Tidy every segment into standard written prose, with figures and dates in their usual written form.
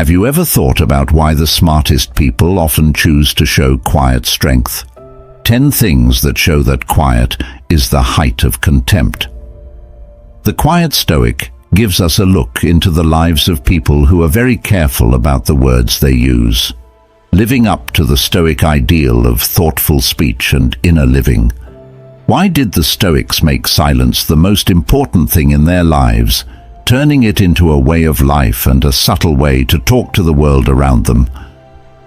Have you ever thought about why the smartest people often choose to show quiet strength? 10 things that show that quiet is the height of contempt. The quiet Stoic gives us a look into the lives of people who are very careful about the words they use, living up to the Stoic ideal of thoughtful speech and inner living. Why did the Stoics make silence the most important thing in their lives, turning it into a way of life and a subtle way to talk to the world around them?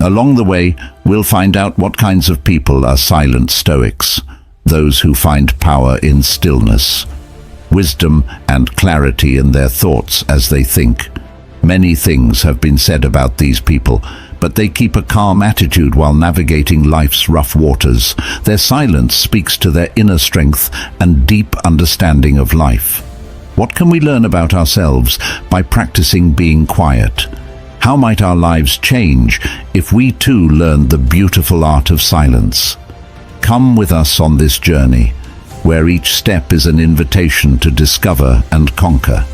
Along the way, we'll find out what kinds of people are silent Stoics, those who find power in stillness, wisdom and clarity in their thoughts as they think. Many things have been said about these people, but they keep a calm attitude while navigating life's rough waters. Their silence speaks to their inner strength and deep understanding of life. What can we learn about ourselves by practicing being quiet? How might our lives change if we too learned the beautiful art of silence? Come with us on this journey, where each step is an invitation to discover and conquer.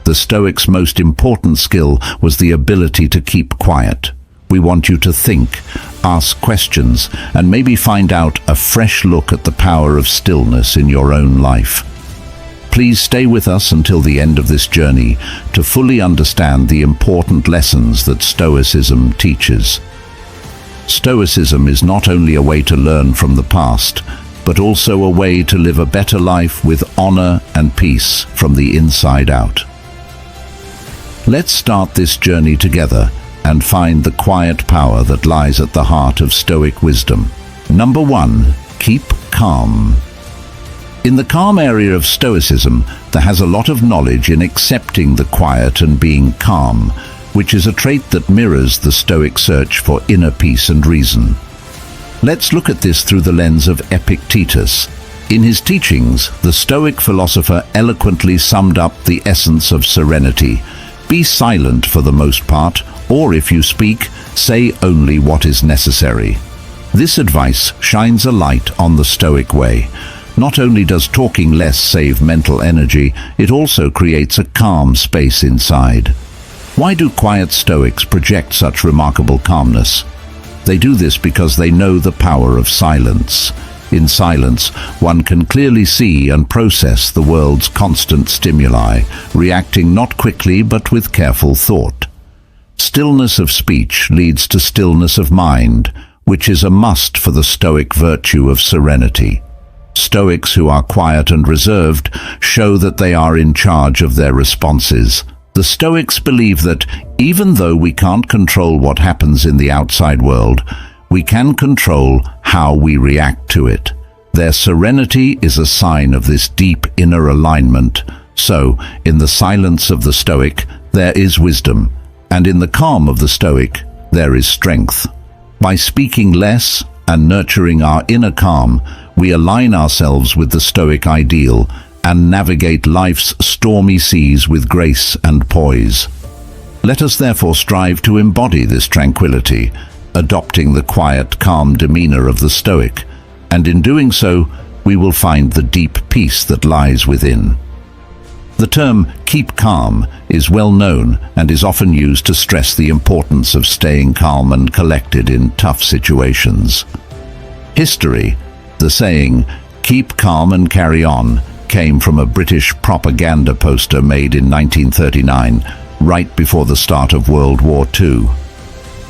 The Stoics' most important skill was the ability to keep quiet. We want you to think, ask questions, and maybe find out a fresh look at the power of stillness in your own life. Please stay with us until the end of this journey to fully understand the important lessons that Stoicism teaches. Stoicism is not only a way to learn from the past, but also a way to live a better life with honor and peace from the inside out. Let's start this journey together and find the quiet power that lies at the heart of Stoic wisdom. Number 1, keep calm. In the calm area of Stoicism, there has a lot of knowledge in accepting the quiet and being calm, which is a trait that mirrors the Stoic search for inner peace and reason. Let's look at this through the lens of Epictetus. In his teachings, the Stoic philosopher eloquently summed up the essence of serenity. Be silent for the most part, or if you speak, say only what is necessary. This advice shines a light on the Stoic way. Not only does talking less save mental energy, it also creates a calm space inside. Why do quiet Stoics project such remarkable calmness? They do this because they know the power of silence. In silence, one can clearly see and process the world's constant stimuli, reacting not quickly but with careful thought. Stillness of speech leads to stillness of mind, which is a must for the Stoic virtue of serenity. Stoics who are quiet and reserved show that they are in charge of their responses. The Stoics believe that even though we can't control what happens in the outside world, we can control how we react to it. Their serenity is a sign of this deep inner alignment. So, in the silence of the Stoic, there is wisdom, and in the calm of the Stoic, there is strength. By speaking less and nurturing our inner calm, we align ourselves with the Stoic ideal and navigate life's stormy seas with grace and poise. Let us therefore strive to embody this tranquility, adopting the quiet, calm demeanor of the Stoic, and in doing so, we will find the deep peace that lies within. The term "keep calm" is well known and is often used to stress the importance of staying calm and collected in tough situations. History, the saying, "keep calm and carry on," came from a British propaganda poster made in 1939, right before the start of World War II.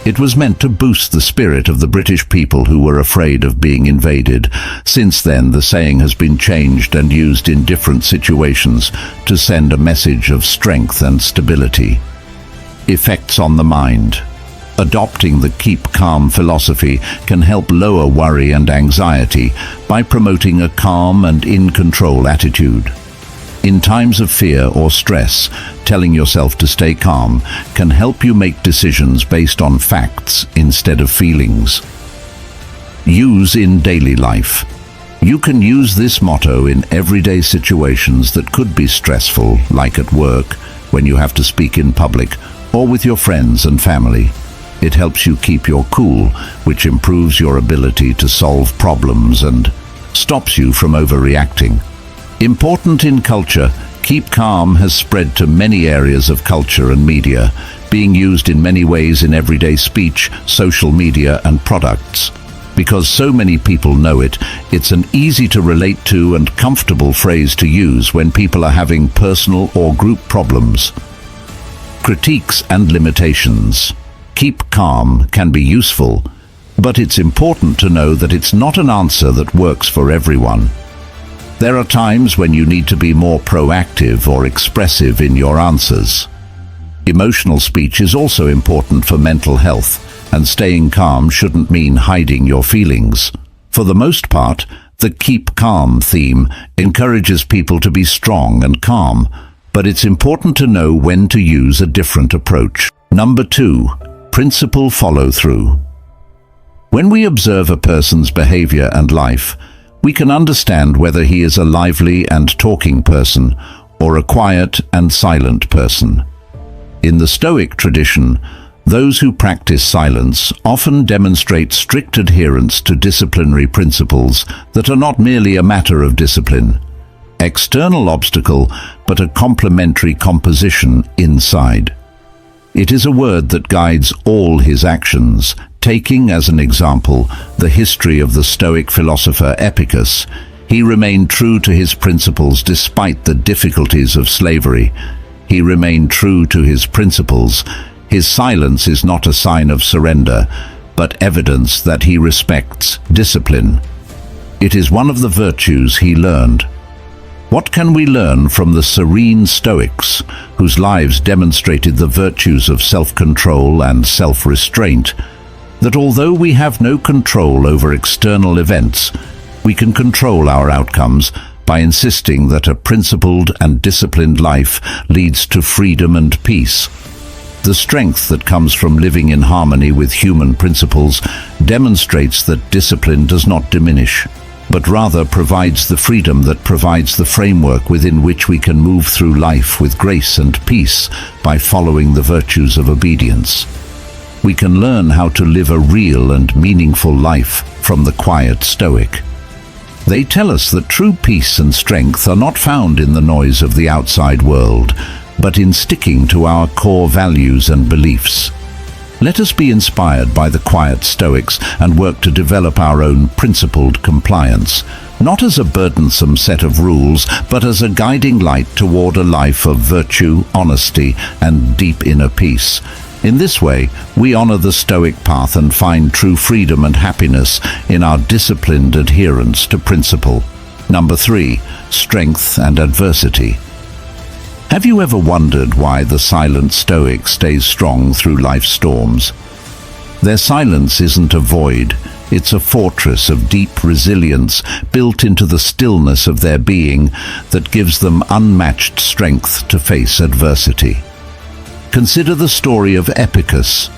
It was meant to boost the spirit of the British people who were afraid of being invaded. Since then, the saying has been changed and used in different situations to send a message of strength and stability. Effects on the mind. Adopting the keep calm philosophy can help lower worry and anxiety by promoting a calm and in-control attitude. In times of fear or stress, telling yourself to stay calm can help you make decisions based on facts instead of feelings. Use in daily life. You can use this motto in everyday situations that could be stressful, like at work, when you have to speak in public, or with your friends and family. It helps you keep your cool, which improves your ability to solve problems and stops you from overreacting. Important in culture, keep calm has spread to many areas of culture and media. being used in many ways in everyday speech, social media, and products. Because so many people know it, it's an easy to relate to and comfortable phrase to use when people are having personal or group problems. Critiques and limitations. Keep calm can be useful, but it's important to know that it's not an answer that works for everyone. There are times when you need to be more proactive or expressive in your answers. Emotional speech is also important for mental health, and staying calm shouldn't mean hiding your feelings. For the most part, the keep calm theme encourages people to be strong and calm, but it's important to know when to use a different approach. Number 2, principle follow-through. When we observe a person's behavior and life, we can understand whether he is a lively and talking person or a quiet and silent person. In the Stoic tradition, those who practice silence often demonstrate strict adherence to disciplinary principles that are not merely a matter of discipline, external obstacle, but a complementary composition inside. It is a word that guides all his actions. Taking as an example the history of the Stoic philosopher Epicurus, he remained true to his principles despite the difficulties of slavery. He remained true to his principles. His silence is not a sign of surrender, but evidence that he respects discipline. It is one of the virtues he learned. What can we learn from the serene Stoics, whose lives demonstrated the virtues of self-control and self-restraint? That although we have no control over external events, we can control our outcomes by insisting that a principled and disciplined life leads to freedom and peace. The strength that comes from living in harmony with human principles demonstrates that discipline does not diminish, but rather provides the freedom that provides the framework within which we can move through life with grace and peace by following the virtues of obedience. We can learn how to live a real and meaningful life from the quiet Stoic. They tell us that true peace and strength are not found in the noise of the outside world, but in sticking to our core values and beliefs. Let us be inspired by the quiet Stoics and work to develop our own principled compliance, not as a burdensome set of rules, but as a guiding light toward a life of virtue, honesty, and deep inner peace. In this way, we honor the Stoic path and find true freedom and happiness in our disciplined adherence to principle. Number 3, strength and adversity. Have you ever wondered why the silent Stoic stays strong through life's storms? Their silence isn't a void, it's a fortress of deep resilience built into the stillness of their being that gives them unmatched strength to face adversity. Consider the story of Epicurus,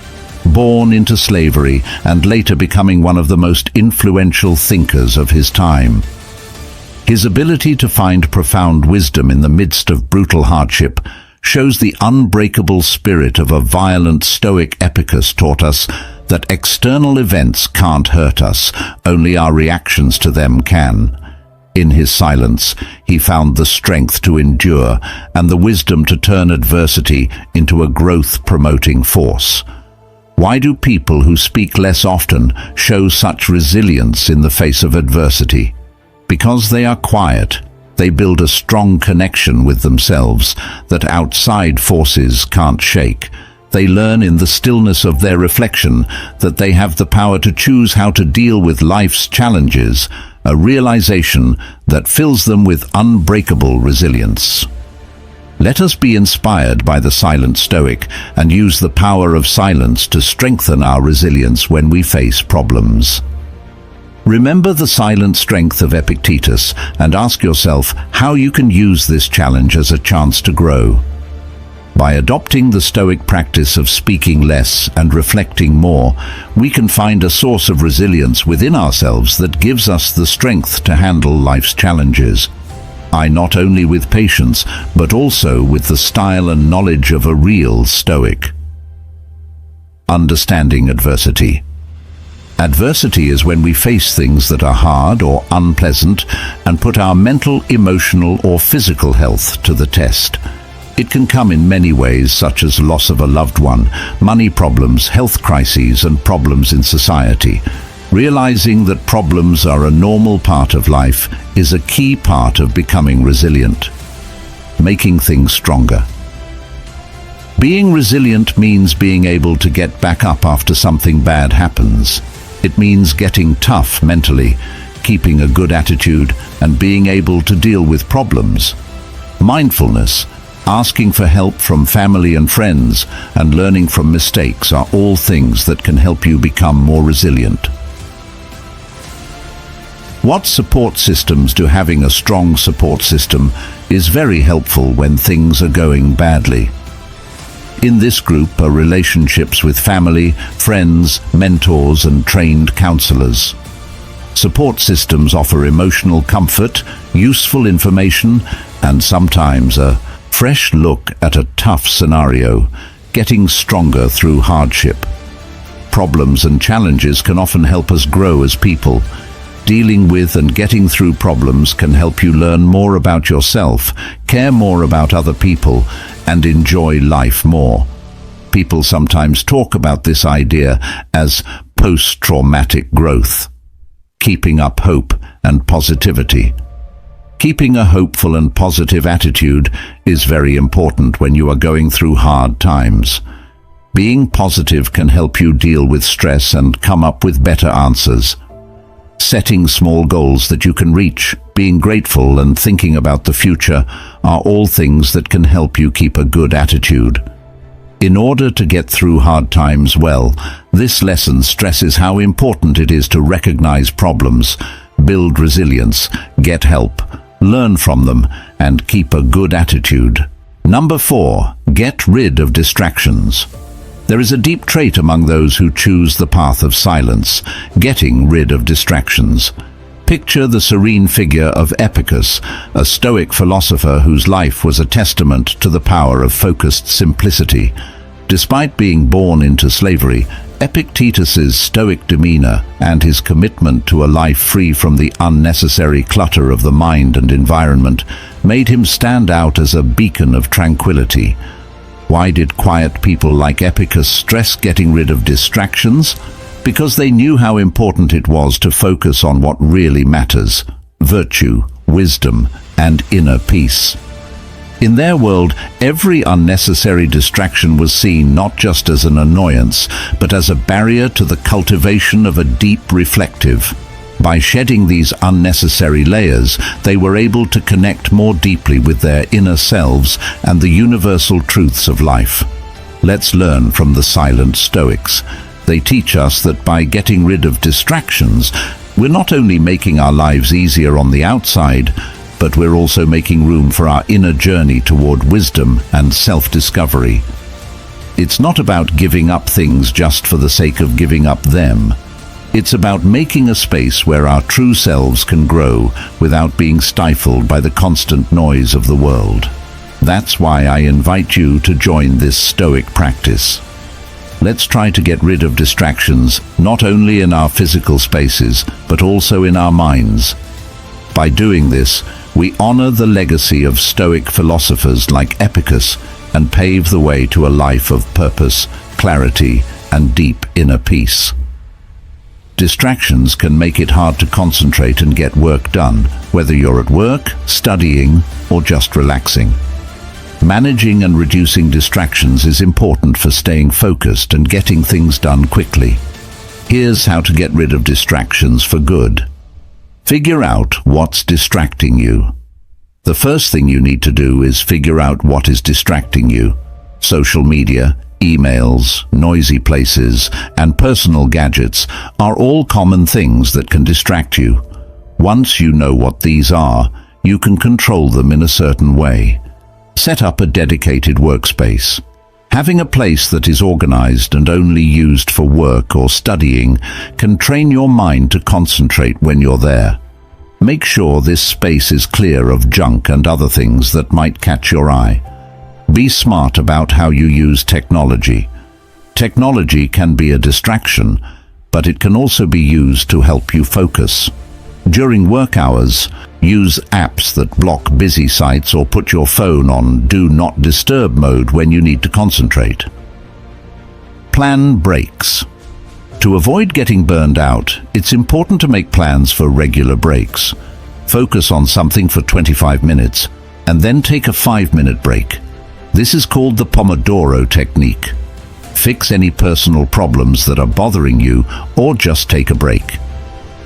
born into slavery and later becoming one of the most influential thinkers of his time. His ability to find profound wisdom in the midst of brutal hardship shows the unbreakable spirit of a violent Stoic. Epicurus taught us that external events can't hurt us, only our reactions to them can. In his silence, he found the strength to endure and the wisdom to turn adversity into a growth-promoting force. Why do people who speak less often show such resilience in the face of adversity? Because they are quiet, they build a strong connection with themselves that outside forces can't shake. They learn in the stillness of their reflection that they have the power to choose how to deal with life's challenges, a realization that fills them with unbreakable resilience. Let us be inspired by the silent Stoic and use the power of silence to strengthen our resilience when we face problems. Remember the silent strength of Epictetus and ask yourself how you can use this challenge as a chance to grow. By adopting the Stoic practice of speaking less and reflecting more, we can find a source of resilience within ourselves that gives us the strength to handle life's challenges. Not only with patience, but also with the style and knowledge of a real Stoic. Understanding adversity. Adversity is when we face things that are hard or unpleasant and put our mental, emotional, or physical health to the test. It can come in many ways, such as loss of a loved one, money problems, health crises, and problems in society. Realizing that problems are a normal part of life is a key part of becoming resilient. Making things stronger. Being resilient means being able to get back up after something bad happens. It means getting tough mentally, keeping a good attitude, and being able to deal with problems. Mindfulness, asking for help from family and friends, and learning from mistakes are all things that can help you become more resilient. What support systems do? Having a strong support system is very helpful when things are going badly. In this group are relationships with family, friends, mentors, and trained counselors. Support systems offer emotional comfort, useful information, and sometimes a fresh look at a tough scenario, getting stronger through hardship. Problems and challenges can often help us grow as people. Dealing with and getting through problems can help you learn more about yourself, care more about other people, and enjoy life more. People sometimes talk about this idea as post-traumatic growth. Keeping up hope and positivity. Keeping a hopeful and positive attitude is very important when you are going through hard times. Being positive can help you deal with stress and come up with better answers. Setting small goals that you can reach, being grateful, and thinking about the future are all things that can help you keep a good attitude. In order to get through hard times well, this lesson stresses how important it is to recognize problems, build resilience, get help, learn from them, and keep a good attitude. Number 4, get rid of distractions. There is a deep trait among those who choose the path of silence, getting rid of distractions. Picture the serene figure of Epicurus, a Stoic philosopher whose life was a testament to the power of focused simplicity. Despite being born into slavery, Epictetus's Stoic demeanor and his commitment to a life free from the unnecessary clutter of the mind and environment made him stand out as a beacon of tranquility. Why did quiet people like Epicurus stress getting rid of distractions? Because they knew how important it was to focus on what really matters: virtue, wisdom, and inner peace. In their world, every unnecessary distraction was seen not just as an annoyance, but as a barrier to the cultivation of a deep reflective. By shedding these unnecessary layers, they were able to connect more deeply with their inner selves and the universal truths of life. Let's learn from the silent Stoics. They teach us that by getting rid of distractions, we're not only making our lives easier on the outside, but we're also making room for our inner journey toward wisdom and self-discovery. It's not about giving up things just for the sake of giving up them. It's about making a space where our true selves can grow without being stifled by the constant noise of the world. That's why I invite you to join this Stoic practice. Let's try to get rid of distractions, not only in our physical spaces, but also in our minds. By doing this, we honor the legacy of Stoic philosophers like Epicurus and pave the way to a life of purpose, clarity, and deep inner peace. Distractions can make it hard to concentrate and get work done, whether you're at work, studying, or just relaxing. Managing and reducing distractions is important for staying focused and getting things done quickly. Here's how to get rid of distractions for good. Figure out what's distracting you. The first thing you need to do is figure out what is distracting you. Social media, emails, noisy places, and personal gadgets are all common things that can distract you. Once you know what these are, you can control them in a certain way. Set up a dedicated workspace. Having a place that is organized and only used for work or studying can train your mind to concentrate when you're there. Make sure this space is clear of junk and other things that might catch your eye. Be smart about how you use technology. Technology can be a distraction, but it can also be used to help you focus. During work hours, use apps that block busy sites or put your phone on Do Not Disturb mode when you need to concentrate. Plan breaks. To avoid getting burned out, it's important to make plans for regular breaks. Focus on something for 25 minutes and then take a 5-minute break. This is called the Pomodoro technique. Fix any personal problems that are bothering you or just take a break.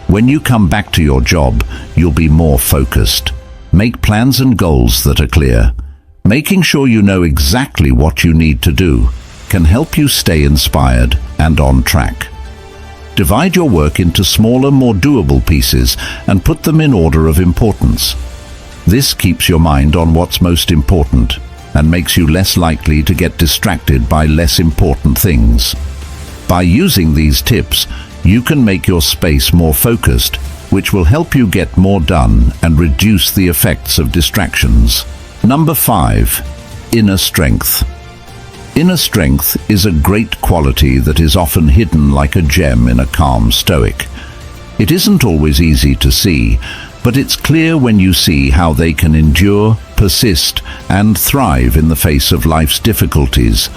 When you come back to your job, you'll be more focused. Make plans and goals that are clear. Making sure you know exactly what you need to do can help you stay inspired and on track. Divide your work into smaller, more doable pieces and put them in order of importance. This keeps your mind on what's most important and makes you less likely to get distracted by less important things. By using these tips, you can make your space more focused, which will help you get more done and reduce the effects of distractions. Number 5. Inner strength. Inner strength is a great quality that is often hidden like a gem in a calm Stoic. It isn't always easy to see, but it's clear when you see how they can endure, persist, and thrive in the face of life's difficulties.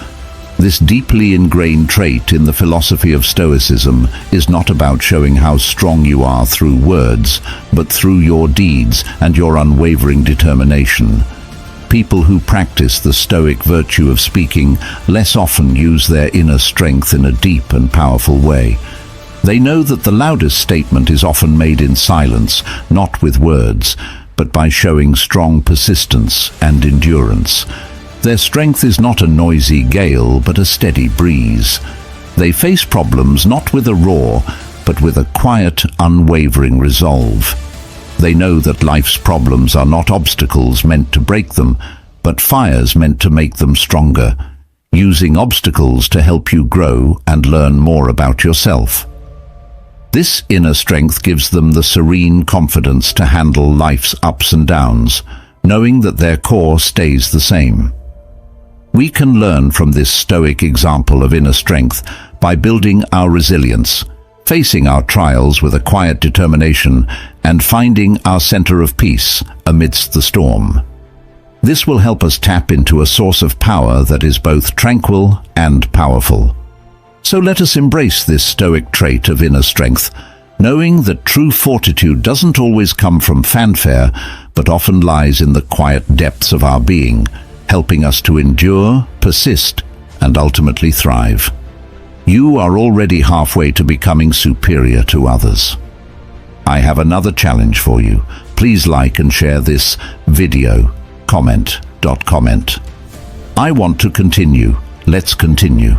This deeply ingrained trait in the philosophy of Stoicism is not about showing how strong you are through words, but through your deeds and your unwavering determination. People who practice the Stoic virtue of speaking less often use their inner strength in a deep and powerful way. They know that the loudest statement is often made in silence, not with words, but by showing strong persistence and endurance. Their strength is not a noisy gale, but a steady breeze. They face problems not with a roar, but with a quiet, unwavering resolve. They know that life's problems are not obstacles meant to break them, but fires meant to make them stronger, using obstacles to help you grow and learn more about yourself. This inner strength gives them the serene confidence to handle life's ups and downs, knowing that their core stays the same. We can learn from this Stoic example of inner strength by building our resilience, facing our trials with a quiet determination, and finding our center of peace amidst the storm. This will help us tap into a source of power that is both tranquil and powerful. So let us embrace this Stoic trait of inner strength, knowing that true fortitude doesn't always come from fanfare, but often lies in the quiet depths of our being, helping us to endure, persist, and ultimately thrive. You are already halfway to becoming superior to others. I have another challenge for you. Please like and share this video. Comment. I want to continue. Let's continue.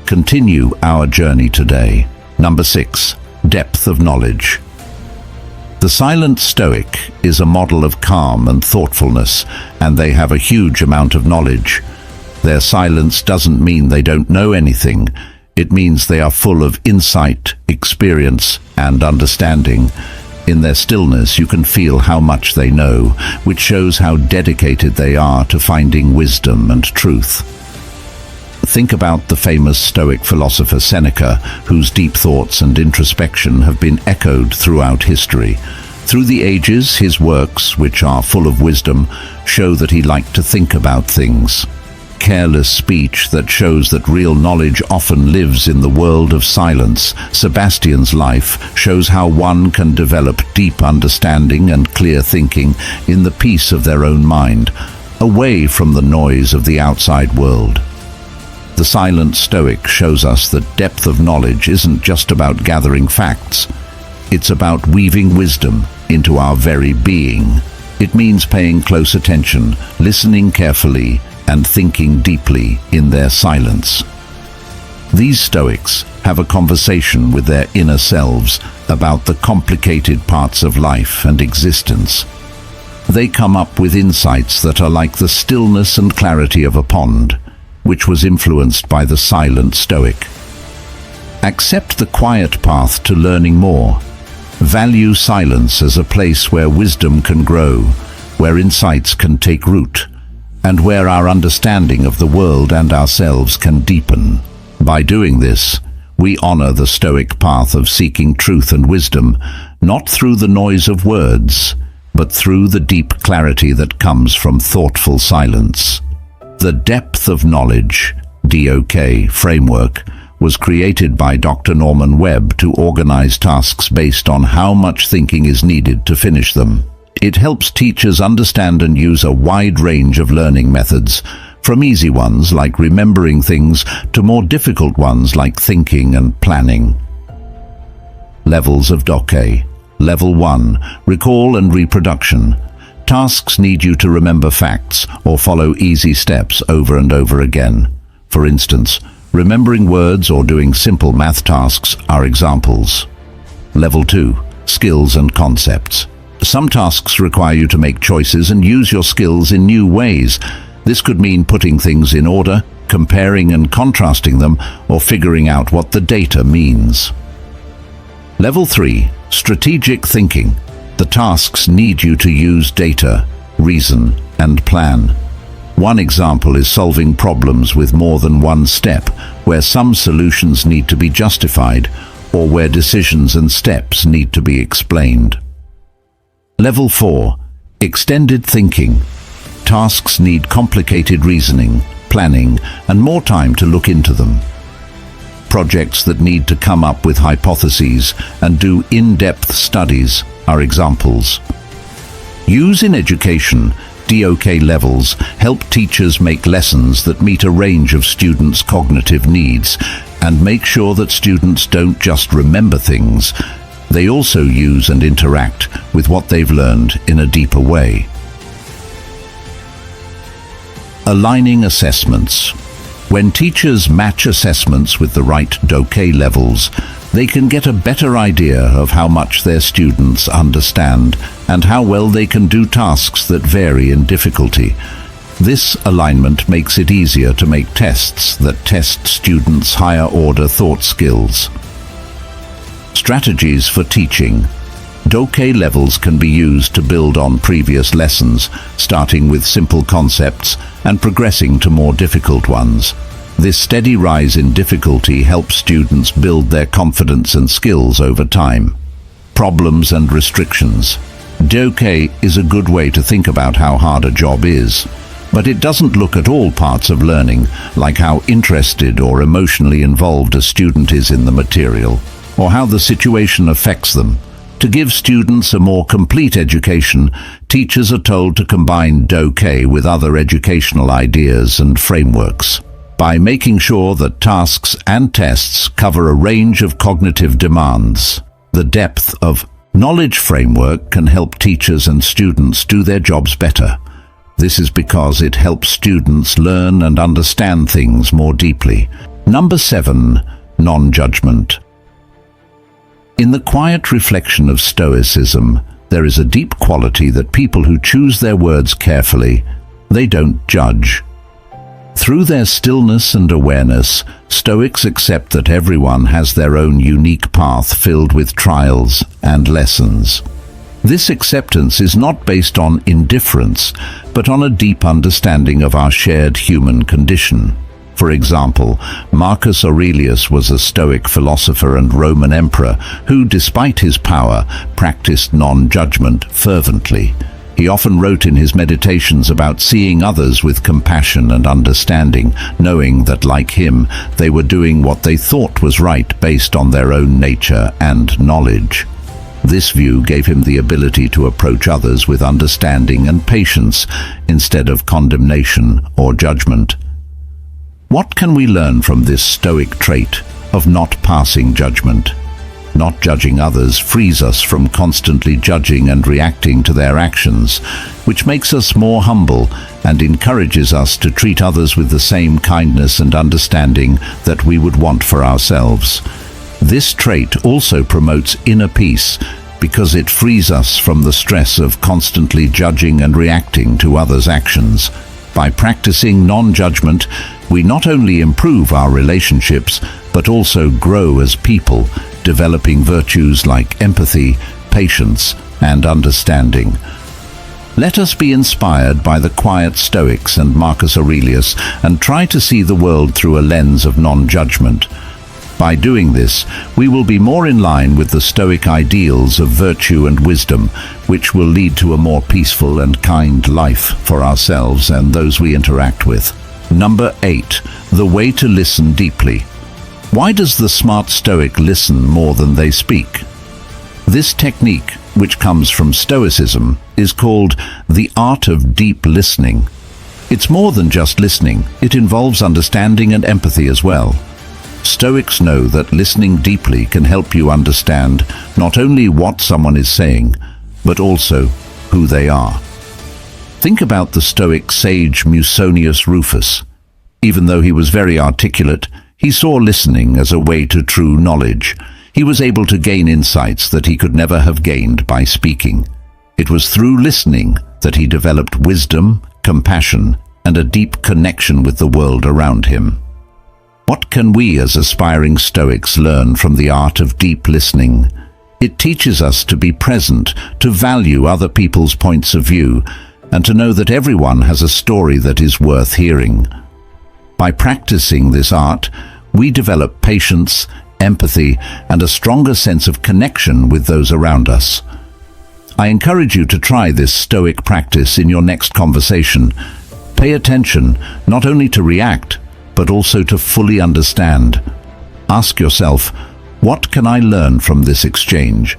Continue our journey today. Number 6. Depth of knowledge. The silent Stoic is a model of calm and thoughtfulness, and they have a huge amount of knowledge. Their silence doesn't mean they don't know anything. It means they are full of insight, experience, and understanding. In their stillness, you can feel how much they know, which shows how dedicated they are to finding wisdom and truth. Think about the famous Stoic philosopher Seneca, whose deep thoughts and introspection have been echoed throughout history. Through the ages, his works, which are full of wisdom, show that he liked to think about things. Careless speech that shows that real knowledge often lives in the world of silence. Sebastian's life shows how one can develop deep understanding and clear thinking in the peace of their own mind, away from the noise of the outside world. The silent Stoic shows us that depth of knowledge isn't just about gathering facts. It's about weaving wisdom into our very being. It means paying close attention, listening carefully, and thinking deeply in their silence. These Stoics have a conversation with their inner selves about the complicated parts of life and existence. They come up with insights that are like the stillness and clarity of a pond, which was influenced by the silent Stoic. Accept the quiet path to learning more. Value silence as a place where wisdom can grow, where insights can take root, and where our understanding of the world and ourselves can deepen. By doing this, We honor the Stoic path of seeking truth and wisdom, not through the noise of words, but through the deep clarity that comes from thoughtful silence. The depth of knowledge, DOK framework, was created by Dr. Norman Webb to organize tasks based on how much thinking is needed to finish them. It helps teachers understand and use a wide range of learning methods, from easy ones like remembering things to more difficult ones like thinking and planning. Levels of DOK. Level 1. Recall and reproduction. Tasks need you to remember facts or follow easy steps over and over again. For instance, remembering words or doing simple math tasks are examples. Level 2. Skills and concepts. Some tasks require you to make choices and use your skills in new ways. This could mean putting things in order, comparing and contrasting them, or figuring out what the data means. Level 3. Strategic thinking. The tasks need you to use data, reason, and plan. One example is solving problems with more than one step, where some solutions need to be justified, or where decisions and steps need to be explained. Level 4. Extended thinking. Tasks need complicated reasoning, planning, and more time to look into them. Projects that need to come up with hypotheses and do in-depth studies are examples. Use in education. DOK levels help teachers make lessons that meet a range of students' cognitive needs and make sure that students don't just remember things, they also use and interact with what they've learned in a deeper way. Aligning assessments. When teachers match assessments with the right DOK levels, they can get a better idea of how much their students understand and how well they can do tasks that vary in difficulty. This alignment makes it easier to make tests that test students' higher-order thought skills. Strategies for teaching. DOK levels can be used to build on previous lessons, starting with simple concepts and progressing to more difficult ones. This steady rise in difficulty helps students build their confidence and skills over time. Problems and restrictions. DOK is a good way to think about how hard a job is, but it doesn't look at all parts of learning, like how interested or emotionally involved a student is in the material, or how the situation affects them. To give students a more complete education, teachers are told to combine DOK with other educational ideas and frameworks. By making sure that tasks and tests cover a range of cognitive demands, the depth of knowledge framework can help teachers and students do their jobs better. This is because it helps students learn and understand things more deeply. Number 7. Non-judgment. In the quiet reflection of Stoicism, there is a deep quality that people who choose their words carefully, they don't judge. Through their stillness and awareness, Stoics accept that everyone has their own unique path filled with trials and lessons. This acceptance is not based on indifference, but on a deep understanding of our shared human condition. For example, Marcus Aurelius was a Stoic philosopher and Roman emperor who, despite his power, practiced non-judgment fervently. He often wrote in his meditations about seeing others with compassion and understanding, knowing that, like him, they were doing what they thought was right based on their own nature and knowledge. This view gave him the ability to approach others with understanding and patience instead of condemnation or judgment. What can we learn from this Stoic trait of not passing judgment? Not judging others frees us from constantly judging and reacting to their actions, which makes us more humble and encourages us to treat others with the same kindness and understanding that we would want for ourselves. This trait also promotes inner peace because it frees us from the stress of constantly judging and reacting to others' actions. By practicing non-judgment, we not only improve our relationships, but also grow as people, developing virtues like empathy, patience, and understanding. Let us be inspired by the quiet Stoics and Marcus Aurelius and try to see the world through a lens of non-judgment. By doing this, we will be more in line with the Stoic ideals of virtue and wisdom, which will lead to a more peaceful and kind life for ourselves and those we interact with. Number 8. The way to listen deeply. Why does the smart Stoic listen more than they speak? This technique, which comes from Stoicism, is called the art of deep listening. It's more than just listening, it involves understanding and empathy as well. Stoics know that listening deeply can help you understand not only what someone is saying, but also who they are. Think about the Stoic sage Musonius Rufus. Even though he was very articulate, he saw listening as a way to true knowledge. He was able to gain insights that he could never have gained by speaking. It was through listening that he developed wisdom, compassion, and a deep connection with the world around him. What can we as aspiring Stoics learn from the art of deep listening? It teaches us to be present, to value other people's points of view, and to know that everyone has a story that is worth hearing. By practicing this art, we develop patience, empathy, and a stronger sense of connection with those around us. I encourage you to try this Stoic practice in your next conversation. Pay attention not only to react, but also to fully understand. Ask yourself, what can I learn from this exchange?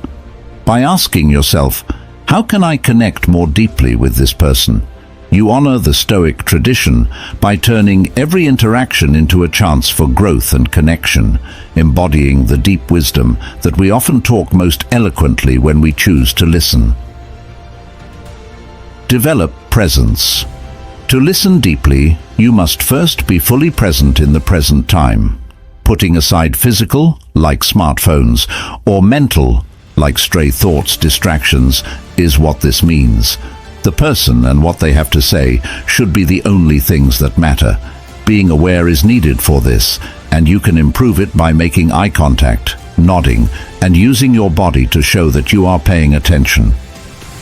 By asking yourself, how can I connect more deeply with this person? You honor the Stoic tradition by turning every interaction into a chance for growth and connection, embodying the deep wisdom that we often talk most eloquently when we choose to listen. Develop presence. To listen deeply, you must first be fully present in the present time. Putting aside physical, like smartphones, or mental, like stray thoughts, distractions, is what this means. The person and what they have to say should be the only things that matter. Being aware is needed for this, and you can improve it by making eye contact, nodding, and using your body to show that you are paying attention.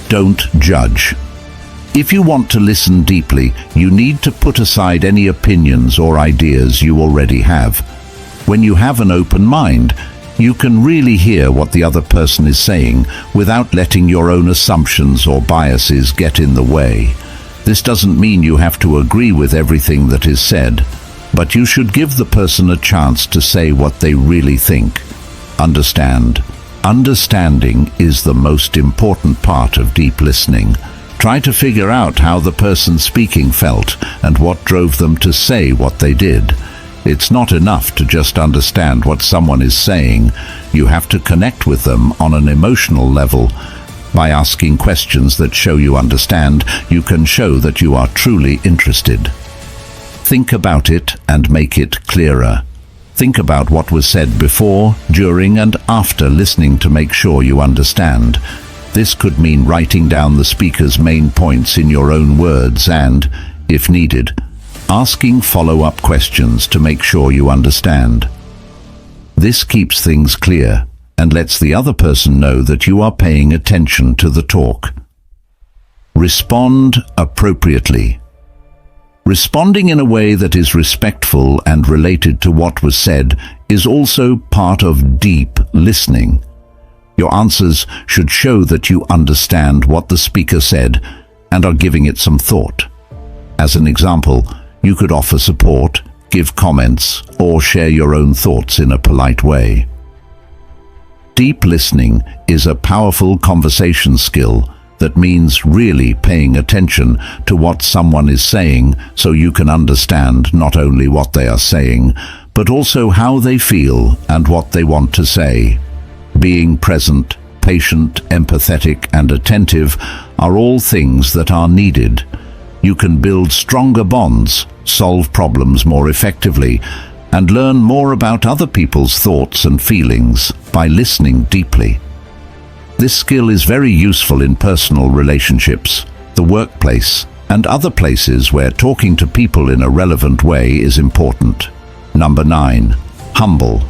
Don't judge. If you want to listen deeply, you need to put aside any opinions or ideas you already have. When you have an open mind, you can really hear what the other person is saying without letting your own assumptions or biases get in the way. This doesn't mean you have to agree with everything that is said, but you should give the person a chance to say what they really think. Understand. Understanding is the most important part of deep listening. Try to figure out how the person speaking felt and what drove them to say what they did. It's not enough to just understand what someone is saying. You have to connect with them on an emotional level. By asking questions that show you understand, you can show that you are truly interested. Think about it and make it clearer. Think about what was said before, during, and after listening to make sure you understand. This could mean writing down the speaker's main points in your own words and, if needed, asking follow-up questions to make sure you understand. This keeps things clear and lets the other person know that you are paying attention to the talk. Respond appropriately. Responding in a way that is respectful and related to what was said is also part of deep listening. Your answers should show that you understand what the speaker said and are giving it some thought. As an example, you could offer support, give comments, or share your own thoughts in a polite way. Deep listening is a powerful conversation skill that means really paying attention to what someone is saying so you can understand not only what they are saying, but also how they feel and what they want to say. Being present, patient, empathetic, and attentive are all things that are needed. You can build stronger bonds, solve problems more effectively, and learn more about other people's thoughts and feelings by listening deeply. This skill is very useful in personal relationships, the workplace, and other places where talking to people in a relevant way is important. Number 9. Humble.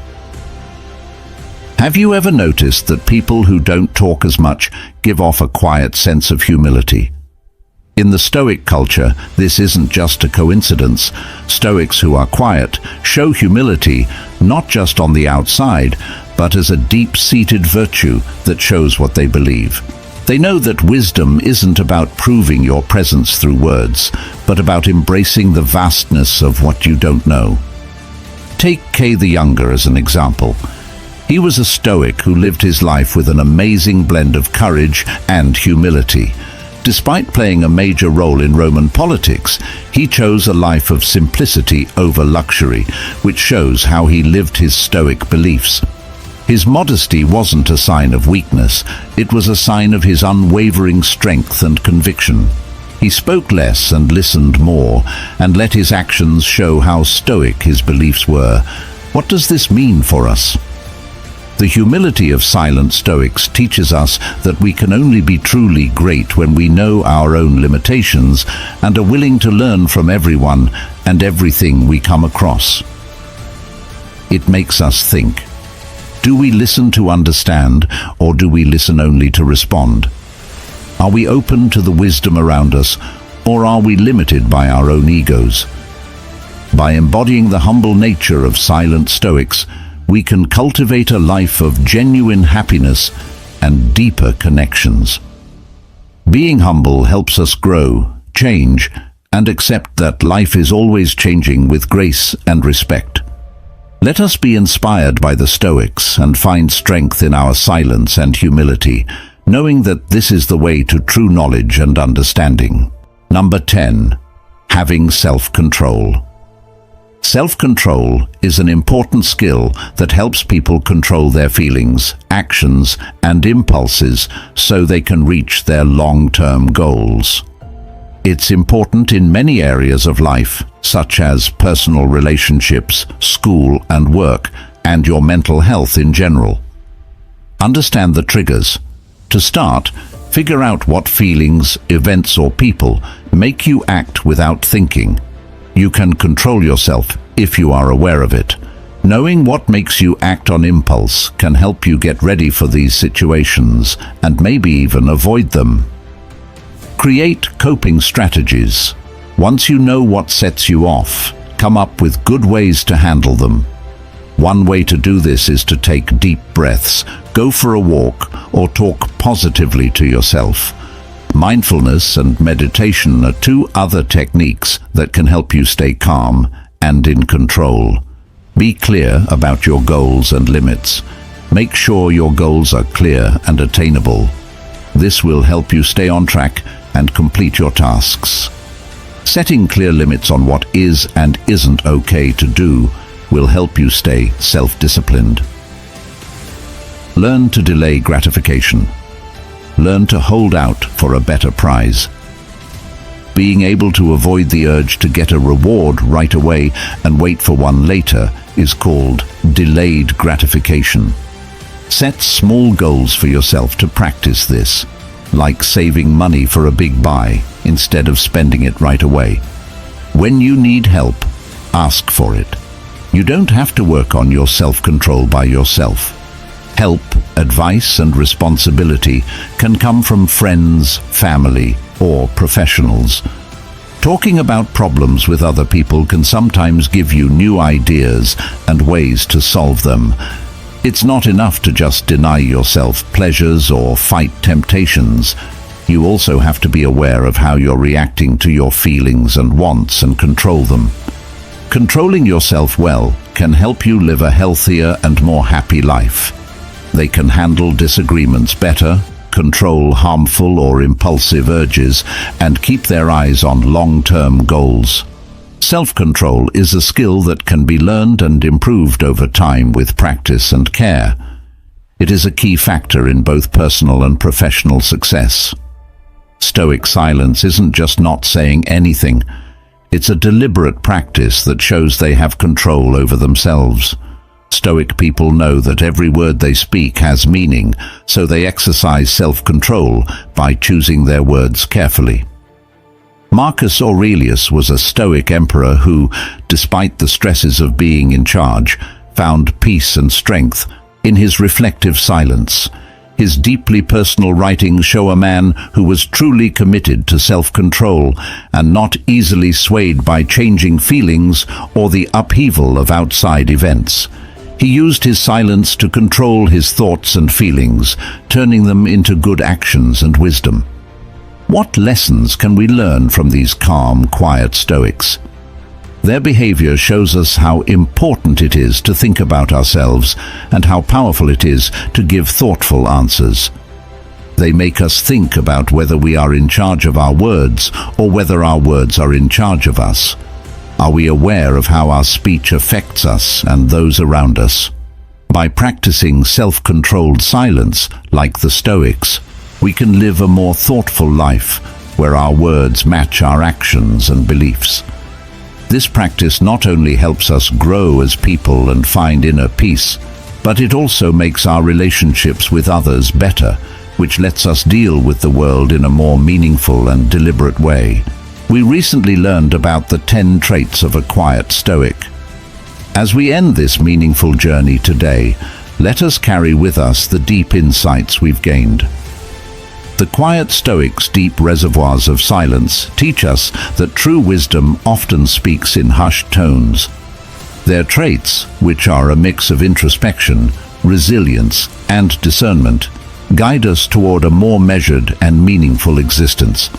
Have you ever noticed that people who don't talk as much give off a quiet sense of humility? In the Stoic culture, this isn't just a coincidence. Stoics who are quiet show humility not just on the outside, but as a deep-seated virtue that shows what they believe. They know that wisdom isn't about proving your presence through words, but about embracing the vastness of what you don't know. Take Kay the Younger as an example. He was a Stoic who lived his life with an amazing blend of courage and humility. Despite playing a major role in Roman politics, he chose a life of simplicity over luxury, which shows how he lived his Stoic beliefs. His modesty wasn't a sign of weakness, it was a sign of his unwavering strength and conviction. He spoke less and listened more, and let his actions show how Stoic his beliefs were. What does this mean for us? The humility of silent Stoics teaches us that we can only be truly great when we know our own limitations and are willing to learn from everyone and everything we come across. It makes us think. Do we listen to understand, or do we listen only to respond? Are we open to the wisdom around us, or are we limited by our own egos? By embodying the humble nature of silent Stoics, we can cultivate a life of genuine happiness and deeper connections. Being humble helps us grow, change, and accept that life is always changing with grace and respect. Let us be inspired by the Stoics and find strength in our silence and humility, knowing that this is the way to true knowledge and understanding. Number 10. Having self-control. Self-control is an important skill that helps people control their feelings, actions, and impulses so they can reach their long-term goals. It's important in many areas of life, such as personal relationships, school and work, and your mental health in general. Understand the triggers. To start, figure out what feelings, events, or people make you act without thinking. You can control yourself if you are aware of it. Knowing what makes you act on impulse can help you get ready for these situations and maybe even avoid them. Create coping strategies. Once you know what sets you off, come up with good ways to handle them. One way to do this is to take deep breaths, go for a walk, or talk positively to yourself. Mindfulness and meditation are two other techniques that can help you stay calm and in control. Be clear about your goals and limits. Make sure your goals are clear and attainable. This will help you stay on track and complete your tasks. Setting clear limits on what is and isn't okay to do will help you stay self-disciplined. Learn to delay gratification. Learn to hold out for a better prize. Being able to avoid the urge to get a reward right away and wait for one later is called delayed gratification. Set small goals for yourself to practice this, like saving money for a big buy instead of spending it right away. When you need help, ask for it. You don't have to work on your self-control by yourself. Help, advice, and responsibility can come from friends, family, or professionals. Talking about problems with other people can sometimes give you new ideas and ways to solve them. It's not enough to just deny yourself pleasures or fight temptations. You also have to be aware of how you're reacting to your feelings and wants and control them. Controlling yourself well can help you live a healthier and more happy life. They can handle disagreements better, control harmful or impulsive urges, and keep their eyes on long-term goals. Self-control is a skill that can be learned and improved over time with practice and care. It is a key factor in both personal and professional success. Stoic silence isn't just not saying anything. It's a deliberate practice that shows they have control over themselves. Stoic people know that every word they speak has meaning, so they exercise self-control by choosing their words carefully. Marcus Aurelius was a Stoic emperor who, despite the stresses of being in charge, found peace and strength in his reflective silence. His deeply personal writings show a man who was truly committed to self-control and not easily swayed by changing feelings or the upheaval of outside events. He used his silence to control his thoughts and feelings, turning them into good actions and wisdom. What lessons can we learn from these calm, quiet Stoics? Their behavior shows us how important it is to think about ourselves and how powerful it is to give thoughtful answers. They make us think about whether we are in charge of our words or whether our words are in charge of us. Are we aware of how our speech affects us and those around us? By practicing self-controlled silence, like the Stoics, we can live a more thoughtful life where our words match our actions and beliefs. This practice not only helps us grow as people and find inner peace, but it also makes our relationships with others better, which lets us deal with the world in a more meaningful and deliberate way. We recently learned about the 10 traits of a quiet Stoic. As we end this meaningful journey today, let us carry with us the deep insights we've gained. The quiet Stoics' deep reservoirs of silence teach us that true wisdom often speaks in hushed tones. Their traits, which are a mix of introspection, resilience, and discernment, guide us toward a more measured and meaningful existence.